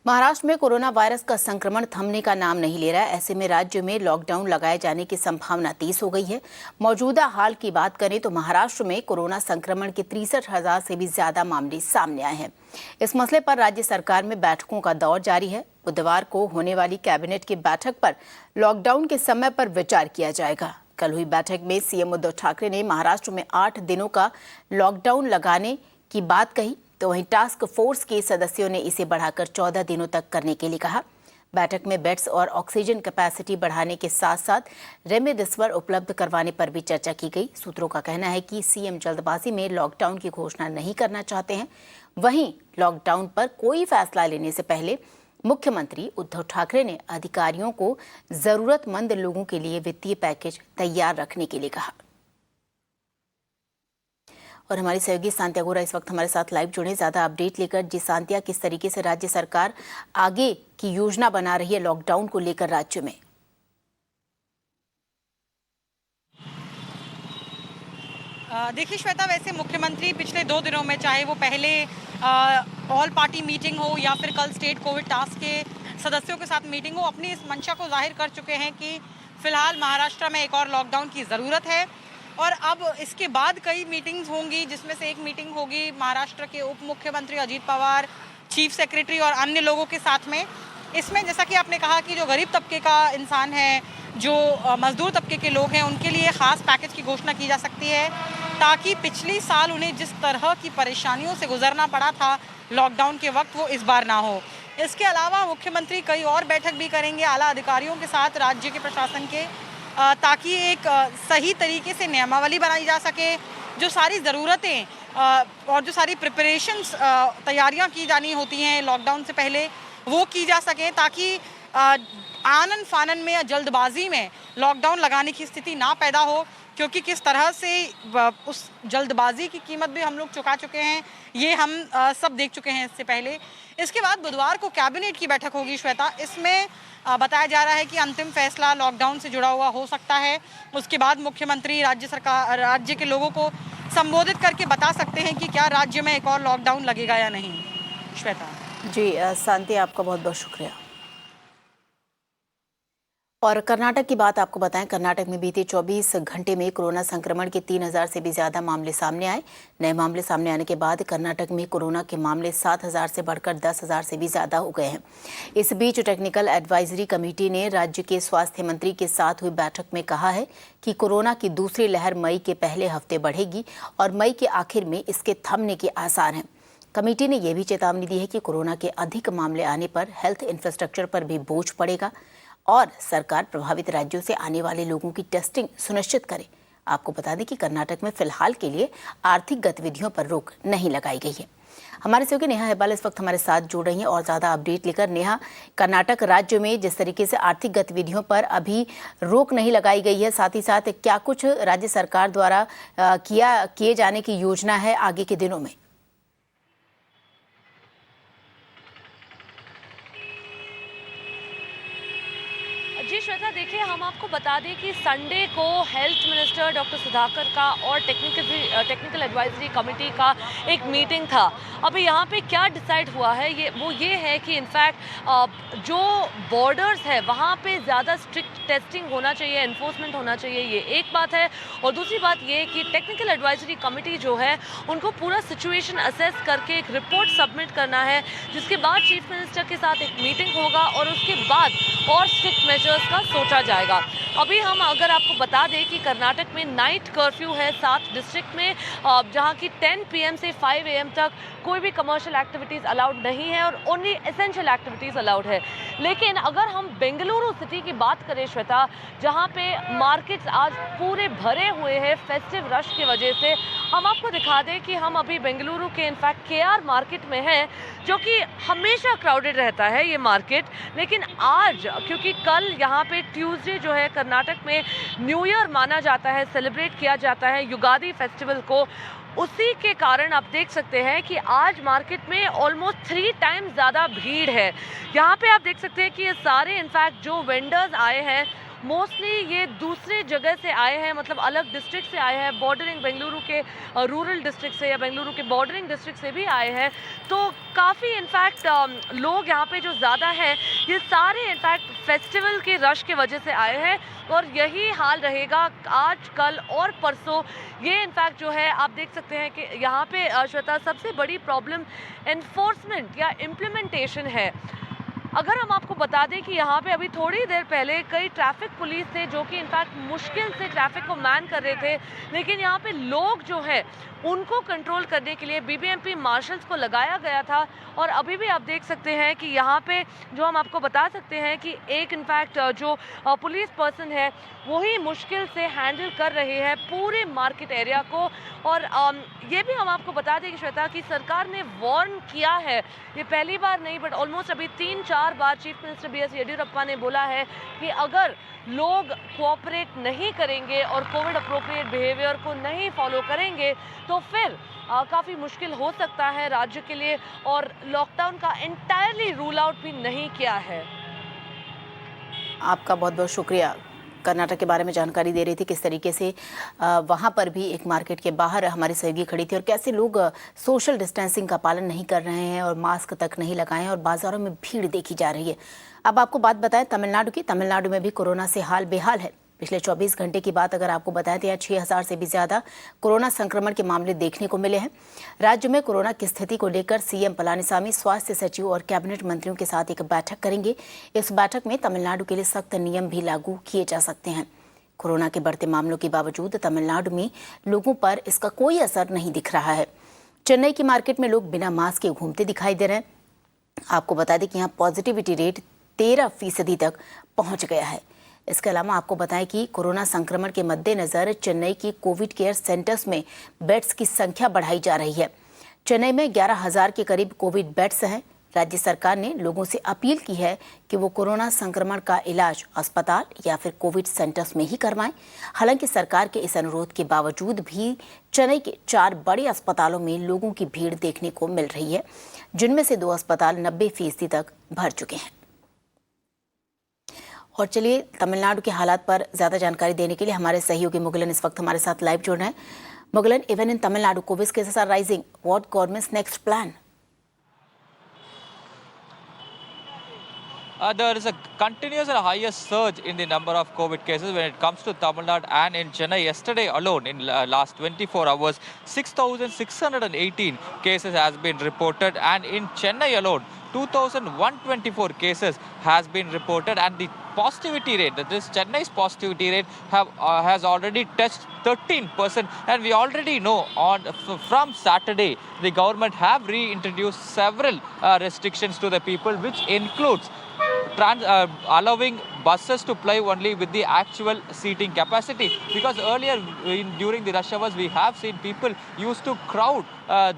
महाराष्ट्र में corona virus का संक्रमण थमने का नाम नहीं ले रहा है। ऐसे में राज्य में लॉकडाउन लगाए जाने की संभावना तेज हो गई है। मौजूदा हाल की बात करें तो महाराष्ट्र में कोरोना संक्रमण के 63,000 से भी ज्यादा मामले सामने आए हैं। इस मसले पर राज्य सरकार में बैठकों का दौर जारी है। बुधवार को होने वाली कैबिनेट की बैठक पर लॉकडाउन के समय पर विचार किया जाएगा। कल हुई बैठक में सीएम उद्धव ठाकरे ने महाराष्ट्र में 8 दिनों का लॉकडाउन लगाने की बात कही, तो वहीं टास्क फोर्स के सदस्यों ने इसे बढ़ाकर 14 दिनों तक करने के लिए कहा। बैठक में बेड्स और ऑक्सीजन कैपेसिटी बढ़ाने के साथ साथ रेमडेसिविर उपलब्ध करवाने पर भी चर्चा की गई। सूत्रों का कहना है कि सीएम जल्दबाजी में लॉकडाउन की घोषणा नहीं करना चाहते हैं। वहीं लॉकडाउन पर कोई फैसला लेने से पहले मुख्यमंत्री उद्धव ठाकरे ने अधिकारियों को जरूरतमंद लोगों के लिए वित्तीय पैकेज तैयार रखने के लिए कहा। और हमारी सहयोगी सांत्या गोरा इस वक्त हमारे साथ लाइव जुड़े ज्यादा अपडेट लेकर। जी सांत्या, किस तरीके से राज्य सरकार आगे की योजना बना रही है लॉकडाउन को लेकर राज्य में? देखिए श्वेता, वैसे मुख्यमंत्री पिछले 2 दिनों में, चाहे वो पहले ऑल पार्टी मीटिंग हो या फिर कल स्टेट कोविड टास्क के सदस्यों के साथ मीटिंग हो, अपनी इस मंशा को जाहिर कर चुके हैं कि फिलहाल महाराष्ट्र में एक और लॉकडाउन की ज़रूरत है। और अब इसके बाद कई मीटिंग्स होंगी, जिसमें से एक मीटिंग होगी महाराष्ट्र के उप मुख्यमंत्री अजीत पवार, चीफ सेक्रेटरी और अन्य लोगों के साथ में। इसमें जैसा कि आपने कहा कि जो गरीब तबके का इंसान है, जो मजदूर तबके के लोग हैं, उनके लिए ख़ास पैकेज की घोषणा की जा सकती है, ताकि पिछली साल उन्हें जिस तरह की परेशानियों से गुजरना पड़ा था लॉकडाउन के वक्त, वो इस बार ना हो। इसके अलावा मुख्यमंत्री कई और बैठक भी करेंगे आला अधिकारियों के साथ राज्य के प्रशासन के, ताकि एक सही तरीके से नियमावली बनाई जा सके। जो सारी ज़रूरतें और जो सारी प्रिपरेशंस तैयारियां की जानी होती हैं लॉकडाउन से पहले, वो की जा सकें, ताकि आनन फानन में या जल्दबाजी में लॉकडाउन लगाने की स्थिति ना पैदा हो। क्योंकि किस तरह से उस जल्दबाजी की कीमत भी हम लोग चुका चुके हैं, ये हम सब देख चुके हैं इससे पहले। इसके बाद बुधवार को कैबिनेट की बैठक होगी श्वेता। इसमें बताया जा रहा है कि अंतिम फैसला लॉकडाउन से जुड़ा हुआ हो सकता है। उसके बाद मुख्यमंत्री राज्य के लोगों को संबोधित करके बता सकते हैं कि क्या राज्य में एक और लॉकडाउन लगेगा या नहीं। श्वेता जी सांत्या, आपका बहुत बहुत शुक्रिया। और कर्नाटक की बात आपको बताएं, कर्नाटक में बीते 24 घंटे में कोरोना संक्रमण के 3,000 से भी ज्यादा मामले सामने आए। नए मामले सामने आने के बाद कर्नाटक में कोरोना के मामले 7,000 से बढ़कर 10,000 से भी ज्यादा हो गए हैं। इस बीच टेक्निकल एडवाइजरी कमेटी ने राज्य के स्वास्थ्य मंत्री के साथ हुई बैठक में कहा है कि कोरोना की दूसरी लहर मई के पहले हफ्ते बढ़ेगी और मई के आखिर में इसके थमने के आसार हैं। कमेटी ने यह भी चेतावनी दी है कि कोरोना के अधिक मामले आने पर हेल्थ इंफ्रास्ट्रक्चर पर भी बोझ पड़ेगा और सरकार प्रभावित राज्यों से आने वाले लोगों की टेस्टिंग सुनिश्चित करे। आपको बता दें कि कर्नाटक में फिलहाल के लिए आर्थिक गतिविधियों पर रोक नहीं लगाई गई है। हमारे सहयोगी नेहा हेब्बाल इस वक्त हमारे साथ जुड़ रही हैं और ज्यादा अपडेट लेकर। नेहा, कर्नाटक राज्य में जिस तरीके से आर्थिक गतिविधियों पर अभी रोक नहीं लगाई गई है, साथ ही साथ क्या कुछ राज्य सरकार द्वारा किए जाने की योजना है आगे के दिनों में? जी श्वेता, देखिए हम आपको बता दें कि संडे को हेल्थ मिनिस्टर डॉक्टर सुधाकर का और टेक्निकल एडवाइजरी कमेटी का एक मीटिंग था। अभी यहाँ पे क्या डिसाइड हुआ है ये है कि इनफैक्ट जो बॉर्डर्स है वहाँ पे ज़्यादा स्ट्रिक्ट टेस्टिंग होना चाहिए, एनफोर्समेंट होना चाहिए, ये एक बात है। और दूसरी बात ये कि टेक्निकल एडवाइजरी कमेटी जो है उनको पूरा सिचुएशन असेस करके एक रिपोर्ट सबमिट करना है, जिसके बाद चीफ मिनिस्टर के साथ एक मीटिंग होगा और उसके बाद और स्ट्रिक्ट मेजर्स का सोचा जाएगा। अभी हम अगर आपको बता दें कि कर्नाटक में नाइट कर्फ्यू है 7 डिस्ट्रिक्ट में, जहां की 10 PM से 5 AM तक कोई भी कमर्शियल एक्टिविटीज़ अलाउड नहीं है और ओनली एसेंशियल एक्टिविटीज़ अलाउड है। लेकिन अगर हम बेंगलुरु सिटी की बात करें श्वेता, जहां पे मार्केट्स आज पूरे भरे हुए हैं फेस्टिव रश की वजह से, हम आपको दिखा दें कि हम अभी बेंगलुरु के इनफैक्ट KR मार्केट में हैं, जो कि हमेशा क्राउडेड रहता है ये मार्केट। लेकिन आज क्योंकि कल यहाँ पे ट्यूसडे जो है कर्नाटक में न्यू ईयर माना जाता है, सेलिब्रेट किया जाता है युगादी फेस्टिवल को, उसी के कारण आप देख सकते हैं कि आज मार्केट में ऑलमोस्ट 3 टाइम्स ज़्यादा भीड़ है। यहाँ पे आप देख सकते हैं कि ये सारे इनफैक्ट जो वेंडर्स आए हैं मोस्टली ये दूसरे जगह से आए हैं, मतलब अलग डिस्ट्रिक्ट से आए हैं, बॉर्डरिंग बेंगलुरु के रूरल डिस्ट्रिक्ट से या बेंगलुरु के बॉर्डरिंग डिस्ट्रिक्ट से भी आए हैं। तो काफ़ी इनफैक्ट लोग यहाँ पे जो ज़्यादा है, ये सारे इनफैक्ट फेस्टिवल के रश के वजह से आए हैं और यही हाल रहेगा आज, कल और परसों। ये इनफैक्ट जो है आप देख सकते हैं कि यहाँ पे श्वेता सबसे बड़ी प्रॉब्लम एनफोर्समेंट या इम्प्लीमेंटेशन है। अगर हम आपको बता दें कि यहाँ पे अभी थोड़ी देर पहले कई ट्रैफिक पुलिस थे जो कि इनफैक्ट मुश्किल से ट्रैफिक को मैन कर रहे थे, लेकिन यहाँ पे लोग जो है उनको कंट्रोल करने के लिए बीबीएमपी मार्शल्स को लगाया गया था। और अभी भी आप देख सकते हैं कि यहाँ पे जो हम आपको बता सकते हैं कि एक इनफैक्ट जो पुलिस पर्सन है वही मुश्किल से हैंडल कर रहे हैं पूरे मार्केट एरिया को। और ये भी हम आपको बता दें कि श्वेता की सरकार ने वार्न किया है, ये पहली बार नहीं बट ऑलमोस्ट अभी 3-4 बार चीफ मिनिस्टर बीएस येडियुरप्पा ने बोला है कि अगर लोग कोऑपरेट नहीं करेंगे और कोविड अप्रोप्रिएट बिहेवियर को नहीं फॉलो करेंगे तो फिर काफ़ी मुश्किल हो सकता है राज्य के लिए, और लॉकडाउन का एंटायरली रूल आउट भी नहीं किया है। आपका बहुत बहुत शुक्रिया। कर्नाटक के बारे में जानकारी दे रही थी किस तरीके से वहाँ पर भी एक मार्केट के बाहर हमारी सहयोगी खड़ी थी और कैसे लोग सोशल डिस्टेंसिंग का पालन नहीं कर रहे हैं और मास्क तक नहीं लगाए हैं और बाज़ारों में भीड़ देखी जा रही है। अब आपको बात बताएं तमिलनाडु की। तमिलनाडु में भी कोरोना से हाल बेहाल है। पिछले 24 घंटे की बात अगर आपको बताएं तो यहाँ 6000 से भी ज़्यादा कोरोना संक्रमण के मामले देखने को मिले हैं। राज्य में कोरोना की स्थिति को लेकर सीएम पलानीसामी स्वास्थ्य सचिव और कैबिनेट मंत्रियों के साथ एक बैठक करेंगे। इस बैठक में तमिलनाडु के लिए सख्त नियम भी लागू किए जा सकते हैं। कोरोना के बढ़ते मामलों के बावजूद तमिलनाडु में लोगों पर इसका कोई असर नहीं दिख रहा है। चेन्नई की मार्केट में लोग बिना मास्क के घूमते दिखाई दे रहे हैं। आपको बता दें कि यहाँ पॉजिटिविटी रेट 13% तक पहुँच गया है। इसके अलावा आपको बताएं कि कोरोना संक्रमण के मद्देनजर चेन्नई की कोविड केयर सेंटर्स में बेड्स की संख्या बढ़ाई जा रही है। चेन्नई में 11,000 के करीब कोविड बेड्स हैं। राज्य सरकार ने लोगों से अपील की है कि वो कोरोना संक्रमण का इलाज अस्पताल या फिर कोविड सेंटर्स में ही करवाएं। हालांकि सरकार के इस अनुरोध के बावजूद भी चेन्नई के 4 बड़े अस्पतालों में लोगों की भीड़ देखने को मिल रही है, जिनमें से 2 अस्पताल 90% तक भर चुके हैं। और चलिए तमिलनाडु के हालात पर ज़्यादा जानकारी देने के लिए हमारे सहयोगी मुगलन इस वक्त हमारे साथ लाइव जुड़ रहे हैं। Muglan, even in Tamil Nadu covid cases are rising, what government's next plan? There is a continuous and highest surge in the number of COVID cases when it comes to Tamil Nadu and in Chennai. Yesterday alone, in last 24 hours, 6,618 cases has been reported, and in Chennai alone, 2,124 cases has been reported, and the positivity rate, that is Chennai's positivity rate, has already touched 13%, and we already know from Saturday the government have reintroduced several restrictions to the people, which includes allowing buses to ply only with the actual seating capacity, because earlier during the rush hours we have seen people used to crowd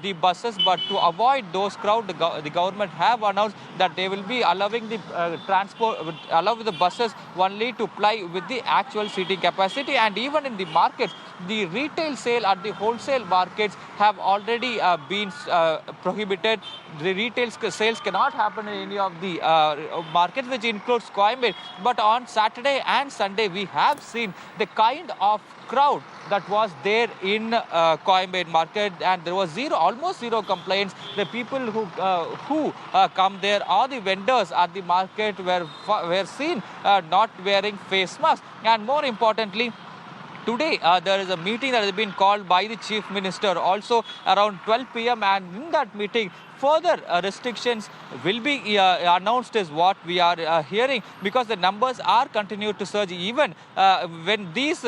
the buses, but to avoid those crowd, the government have announced that they will be allowing the allow the buses only to ply with the actual seating capacity. And even in the markets, the retail sale at the wholesale markets have already been prohibited. The retail sales cannot happen in any of the markets, which includes Coimbatore. But on Saturday and Sunday, we have seen the kind of crowd that was there in Coimbatore market, and there was almost zero complaints. The people who come there, or the vendors at the market, were seen not wearing face masks. And more importantly, today, there is a meeting that has been called by the Chief Minister also around 12 p.m. and in that meeting, further restrictions will be announced is what we are hearing, because the numbers are continued to surge. Even when these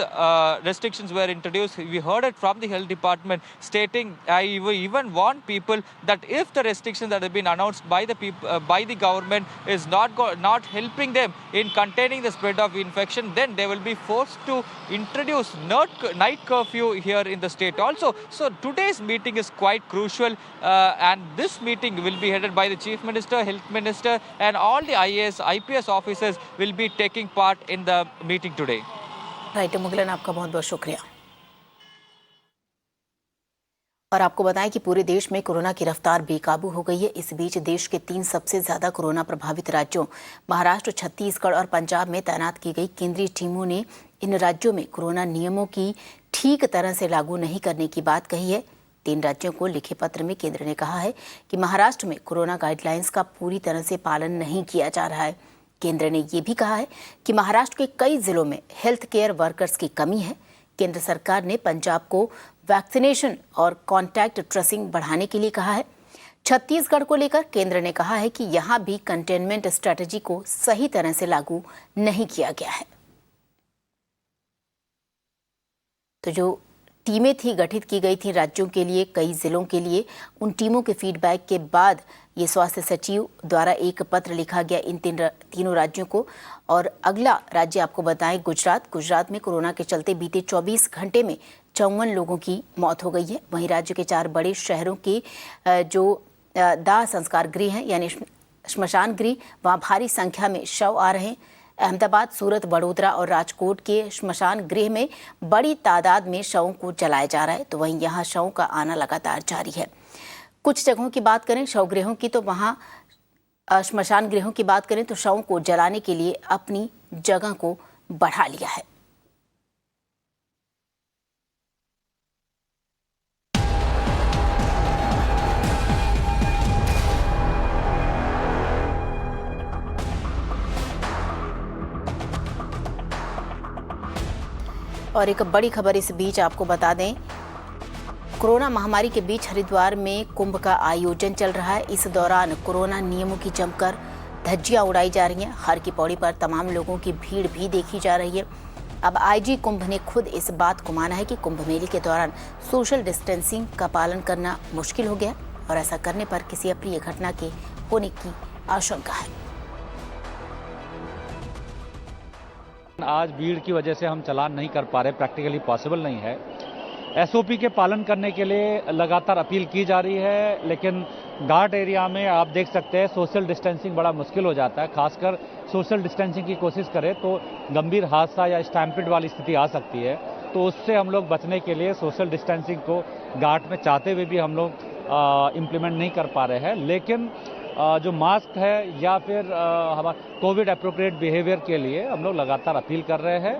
restrictions were introduced, we heard it from the health department stating, I even warned people that if the restrictions that have been announced by the government is not helping them in containing the spread of infection, then they will be forced to introduce night curfew here in the state also. So today's meeting is quite crucial, and this meeting will be headed by the Chief Minister, Health Minister, and all the IAS, IPS officers will be taking part in the meeting today. Right Muglan, आपका बहुत बहुत शुक्रिया। और आपको बताएं कि पूरे देश में कोरोना की रफ्तार बेकाबू हो गई है। इस बीच देश के 3 सबसे ज्यादा कोरोना प्रभावित राज्यों महाराष्ट्र, छत्तीसगढ़ और पंजाब में तैनात की गई केंद्रीय टीमों ने इन राज्यों में कोरोना नियमों की ठीक तरह से लागू नहीं करने की बात कही है। 3 राज्यों को लिखे पत्र में केंद्र ने कहा है कि महाराष्ट्र में कोरोना गाइडलाइंस का पूरी तरह से पालन नहीं किया जा रहा है। केंद्र ने ये भी कहा है कि महाराष्ट्र के कई जिलों में हेल्थ केयर वर्कर्स की कमी है। केंद्र सरकार ने पंजाब को वैक्सीनेशन और कॉन्टैक्ट ट्रेसिंग बढ़ाने के लिए कहा है। छत्तीसगढ़ को लेकर केंद्र ने कहा है कि यहां भी कंटेनमेंट स्ट्रेटजी को सही तरह से लागू नहीं किया गया है। तो जो टीमें थी गठित की गई थी राज्यों के लिए, कई जिलों के लिए, उन टीमों के फीडबैक के बाद ये स्वास्थ्य सचिव द्वारा एक पत्र लिखा गया इन तीनों राज्यों को। और अगला राज्य आपको बताएं गुजरात में कोरोना के चलते बीते 24 घंटे में 54 लोगों की मौत हो गई है। वहीं राज्य के 4 बड़े शहरों के जो दाह संस्कार गृह हैं यानी श्मशान गृह, वहाँ भारी संख्या में शव आ रहे हैं। अहमदाबाद, सूरत, बड़ोदरा और राजकोट के श्मशान गृह में बड़ी तादाद में शवों को जलाया जा रहा है। तो वहीं यहाँ शवों का आना लगातार जारी है। कुछ जगहों की बात करें शव गृहों की, तो वहाँ श्मशान गृहों की बात करें तो शवों को जलाने के लिए अपनी जगह को बढ़ा लिया है। और एक बड़ी खबर इस बीच आपको बता दें, कोरोना महामारी के बीच हरिद्वार में कुंभ का आयोजन चल रहा है। इस दौरान कोरोना नियमों की जमकर धज्जियां उड़ाई जा रही हैं। हर की पौड़ी पर तमाम लोगों की भीड़ भी देखी जा रही है। अब आईजी कुंभ ने खुद इस बात को माना है कि कुंभ मेले के दौरान सोशल डिस्टेंसिंग का पालन करना मुश्किल हो गया और ऐसा करने पर किसी अप्रिय घटना के होने की आशंका है। आज भीड़ की वजह से हम चालान नहीं कर पा रहे, प्रैक्टिकली पॉसिबल नहीं है। एसओपी के पालन करने के लिए लगातार अपील की जा रही है, लेकिन घाट एरिया में आप देख सकते हैं सोशल डिस्टेंसिंग बड़ा मुश्किल हो जाता है। खासकर सोशल डिस्टेंसिंग की कोशिश करें तो गंभीर हादसा या स्टैम्पिड वाली स्थिति आ सकती है। तो उससे हम लोग बचने के लिए सोशल डिस्टेंसिंग को घाट में चाहते हुए भी हम लोग इम्प्लीमेंट नहीं कर पा रहे हैं। लेकिन जो मास्क है या फिर हमारा कोविड अप्रोप्रिएट बिहेवियर के लिए हम लोग लगातार अपील कर रहे हैं।